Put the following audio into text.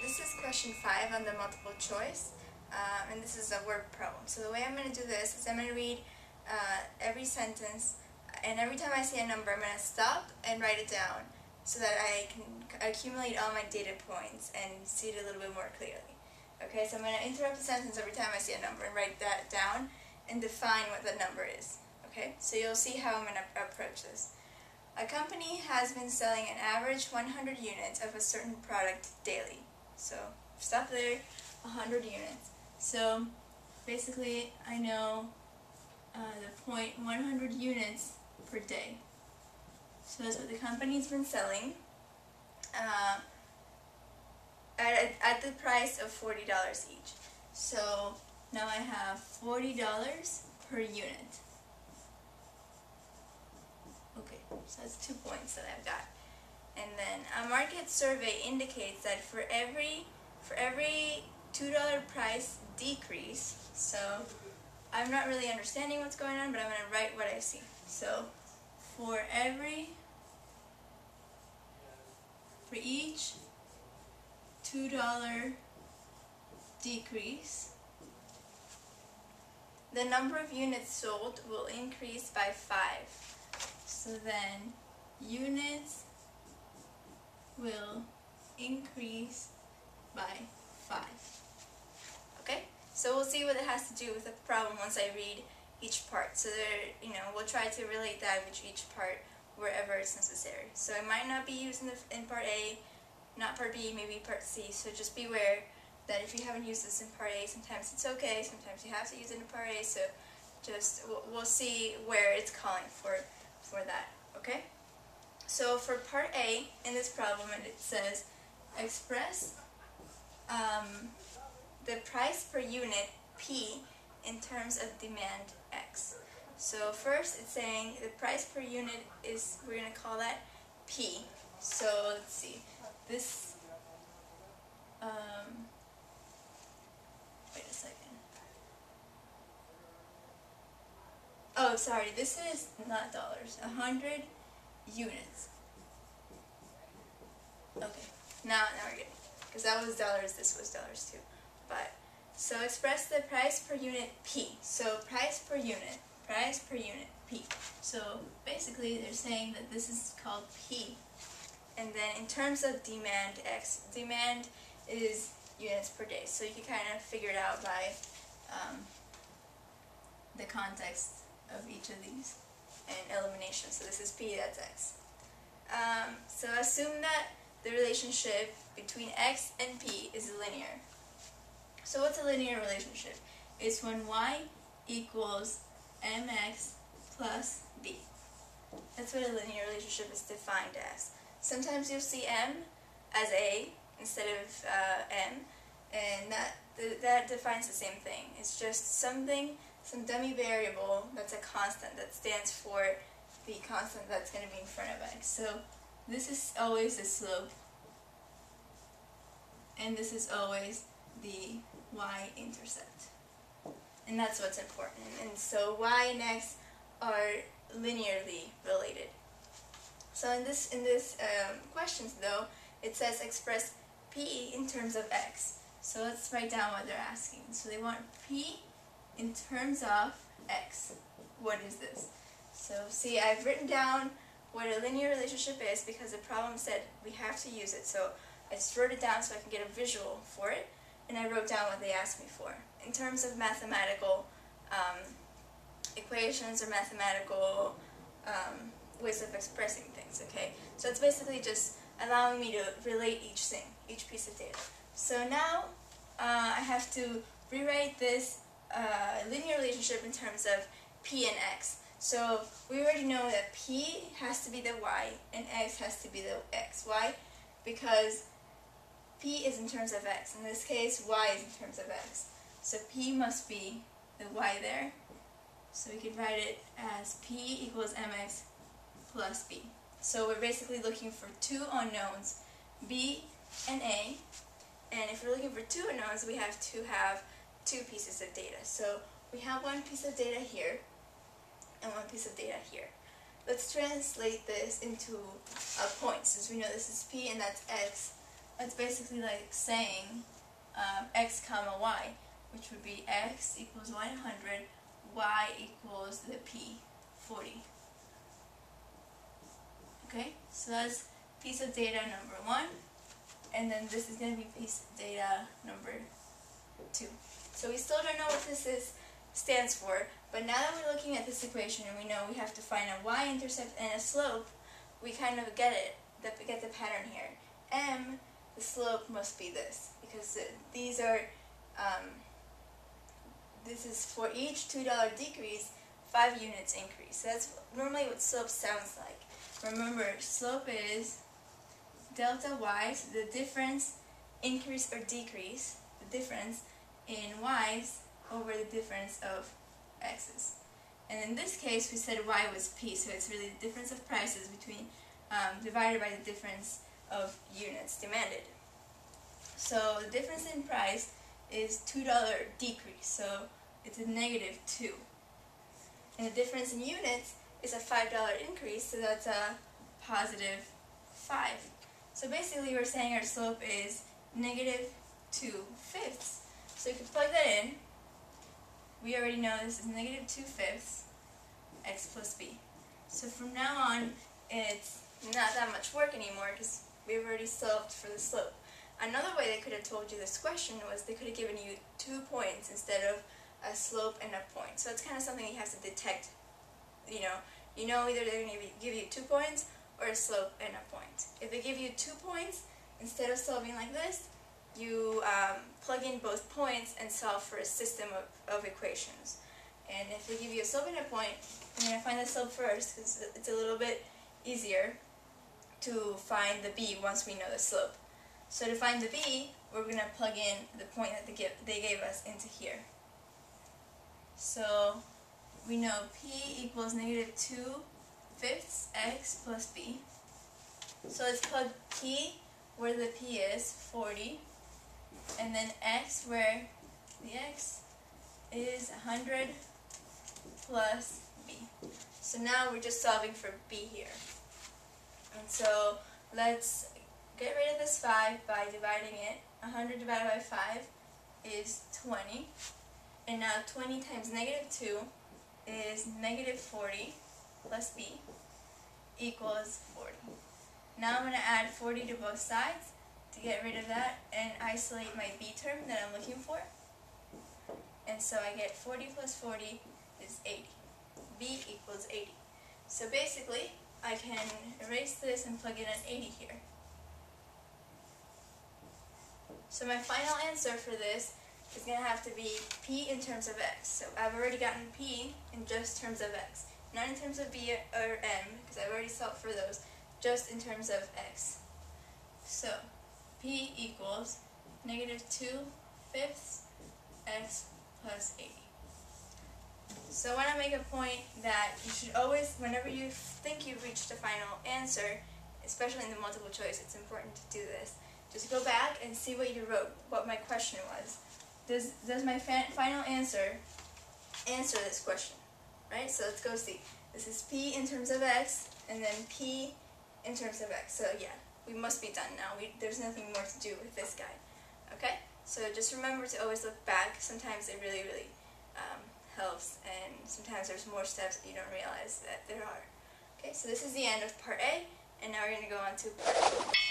This is question 5 on the multiple choice, and this is a word problem. So the way I'm going to do this is I'm going to read every sentence, and every time I see a number I'm going to stop and write it down so that I can accumulate all my data points and see it a little bit more clearly. Okay, so I'm going to interrupt the sentence every time I see a number and write that down and define what the number is. Okay, so you'll see how I'm going to approach this. A company has been selling an average 100 units of a certain product daily. So stop there, 100 units. So basically I know the point 100 units per day. So that's what the company's been selling at the price of $40 each. So now I have $40 per unit. Okay, so that's 2 points that I've got. And then a market survey indicates that for every $2 price decrease, so I'm not really understanding what's going on, but I'm going to write what I see. So for each $2 decrease, the number of units sold will increase by 5. So then units will increase by 5. Okay? So we'll see what it has to do with the problem once I read each part. So we'll try to relate that with each part wherever it's necessary. So I might not be using in part A, not part B, maybe part C. So just beware that if you haven't used this in part A, sometimes it's okay, sometimes you have to use it in part A. So just we'll see where it's calling for that. Okay? So for part A in this problem, it says express the price per unit P in terms of demand X. So first it's saying the price per unit is, we're going to call that P. So let's see, this, wait a second. Oh, sorry, this is not dollars, 100 units. Okay, now we're good, because that was dollars, this was dollars too. But so express the price per unit P. So price per unit P. So basically they're saying that this is called P. And then in terms of demand X, demand is units per day. So you can kind of figure it out by the context of each of these and elimination. So this is P, that's X. So assume that the relationship between X and P is linear. So what's a linear relationship? It's when Y equals mx plus b. That's what a linear relationship is defined as. Sometimes you'll see m as a instead of m, and that defines the same thing. It's just some dummy variable that's a constant that stands for the constant that's going to be in front of x. So this is always the slope, and this is always the y-intercept, and that's what's important. And so y and x are linearly related. So in this questions though, it says express p in terms of x. So let's write down what they're asking. So they want p in terms of x. What is this? So see, I've written down what a linear relationship is because the problem said we have to use it. So I just wrote it down so I can get a visual for it, and I wrote down what they asked me for. In terms of mathematical equations or mathematical ways of expressing things, okay? So it's basically just allowing me to relate each thing, each piece of data. So now I have to rewrite this linear relationship in terms of P and X. So we already know that P has to be the Y and X has to be the X. Why? Because P is in terms of X. In this case, Y is in terms of X. So P must be the Y there. So we could write it as P equals mx plus b. So we're basically looking for two unknowns, B and A. And if we're looking for two unknowns, we have to have two pieces of data. So we have one piece of data here and one piece of data here. Let's translate this into points. Since we know this is P and that's X, it's basically like saying x comma y, which would be x equals y 100, y equals the p 40. Okay, so that's piece of data number 1, and then this is going to be piece of data number 2. So we still don't know what this stands for, but now that we're looking at this equation and we know we have to find a y-intercept and a slope, we kind of get it, get the pattern here. M, the slope must be this, because these are, this is for each $2 decrease, 5 units increase. So that's normally what slope sounds like. Remember, slope is delta y, so the difference, increase or decrease, the difference in y's over the difference of x's. And in this case, we said y was p, so it's really the difference of prices between divided by the difference of units demanded. So the difference in price is $2 decrease, so it's a -2. And the difference in units is a $5 increase, so that's a +5. So basically we're saying our slope is -2/5. So you can plug that in. We already know this is -2/5 x plus b. So from now on, it's not that much work anymore because we've already solved for the slope. Another way they could have told you this question was they could have given you 2 points instead of a slope and a point. So it's kind of something you have to detect. You know either they're going to give you 2 points or a slope and a point. If they give you 2 points, instead of solving like this, you plug in both points and solve for a system of equations. And if they give you a slope and a point, you're going to find the slope first because it's a little bit easier to find the b once we know the slope. So to find the b, we're going to plug in the point that they gave us into here. So we know p equals -2/5 x plus b. So let's plug p where the p is, 40, and then x where the x is 100 plus b. So now we're just solving for b here. And so let's get rid of this 5 by dividing it. 100 divided by 5 is 20. And now 20 times -2 is -40 plus b equals 40. Now I'm going to add 40 to both sides to get rid of that and isolate my b term that I'm looking for. And so I get 40 plus 40 is 80. b equals 80. So basically, I can erase this and plug in an 80 here. So my final answer for this is going to have to be p in terms of x. So I've already gotten p in just terms of x. Not in terms of b or m, because I've already solved for those, just in terms of x. So p equals -2/5 x plus 80. So I want to make a point that you should always, whenever you think you've reached a final answer, especially in the multiple choice, it's important to do this. Just go back and see what you wrote, what my question was. Does my final answer this question? Right? So let's go see. This is p in terms of x, and then p in terms of x. So yeah, we must be done now. There's nothing more to do with this guy. Okay? So just remember to always look back. Sometimes it really, really helps, and sometimes there's more steps that you don't realize that there are. Okay, so this is the end of part A, and now we're going to go on to part B.